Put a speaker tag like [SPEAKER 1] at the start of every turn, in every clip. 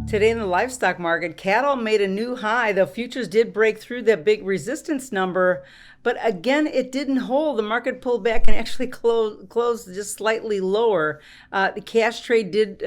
[SPEAKER 1] Today in the livestock market, cattle made a new high. The futures did break through that big resistance number, but again, it didn't hold. The market pulled back and actually closed just slightly lower. The cash trade did,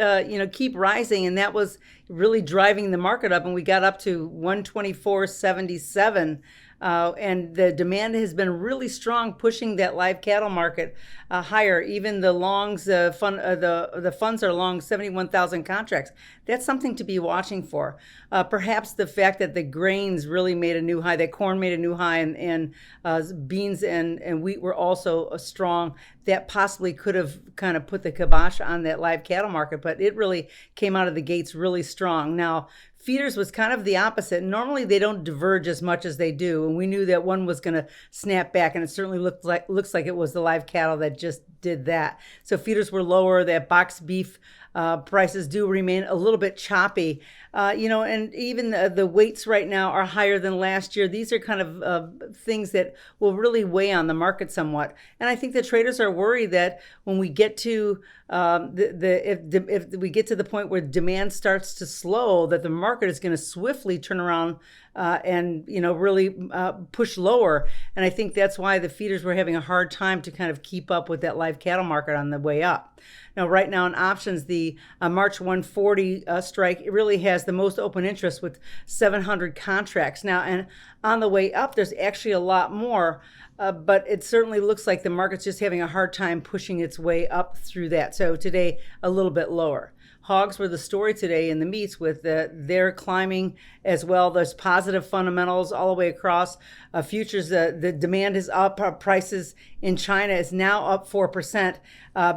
[SPEAKER 1] keep rising, and that was really driving the market up. And we got up to 124.77. And the demand has been really strong, pushing that live cattle market higher. Even the longs, the funds are long 71,000 contracts. That's something to be watching for. Perhaps the fact that the grains really made a new high, that corn made a new high, and beans and wheat were also strong. That possibly could have kind of put the kibosh on that live cattle market, but it really came out of the gates really strong. Now, feeders was kind of the opposite. Normally they don't diverge as much as they do, and we knew that one was going to snap back, and it certainly looks like it was the live cattle that just did that. So feeders were lower. That box beef prices do remain a little bit choppy, and even the weights right now are higher than last year. These are kind of things that will really weigh on the market somewhat. And I think the traders are worried that when we get to if we get to the point where demand starts to slow, that the market is going to swiftly turn around and really push lower. And I think that's why the feeders were having a hard time to kind of keep up with that live cattle market on the way up. Now, right now in options, the March 140 strike, it really has the most open interest with 700 contracts. Now, and on the way up, there's actually a lot more, but it certainly looks like the market's just having a hard time pushing its way up through that. So today, a little bit lower. Hogs were the story today in the meats, with they're climbing as well. There's positive fundamentals all the way across. Futures, the demand is up. Prices in China is now up 4%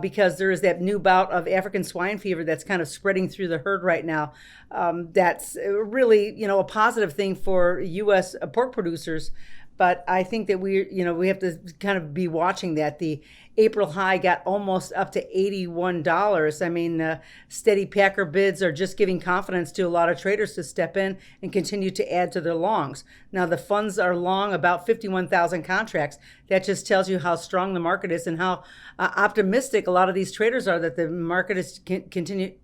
[SPEAKER 1] because there is that new bout of African swine fever that's kind of spreading through the herd right now. That's really, a positive thing for U.S. pork producers. But I think that we have to kind of be watching that. The April high got almost up to $81. I mean, steady packer bids are just giving confidence to a lot of traders to step in and continue to add to their longs. Now, the funds are long about 51,000 contracts. That just tells you how strong the market is and how optimistic a lot of these traders are that the market is continuing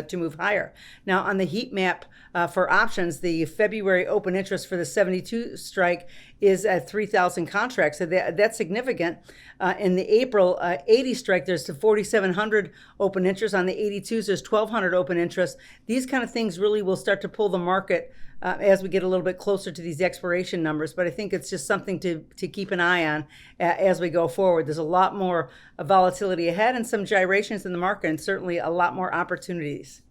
[SPEAKER 1] to move higher. Now, on the heat map for options, the February open interest for the 72 strike is at 3,000 contracts. So that's significant. In the April 80 strike, there's the 4,700 open interest. On the 82s, there's 1,200 open interest. These kind of things really will start to pull the market as we get a little bit closer to these expiration numbers. But I think it's just something to keep an eye on as we go forward. There's a lot more volatility ahead and some gyrations in the market, and certainly a lot more opportunities.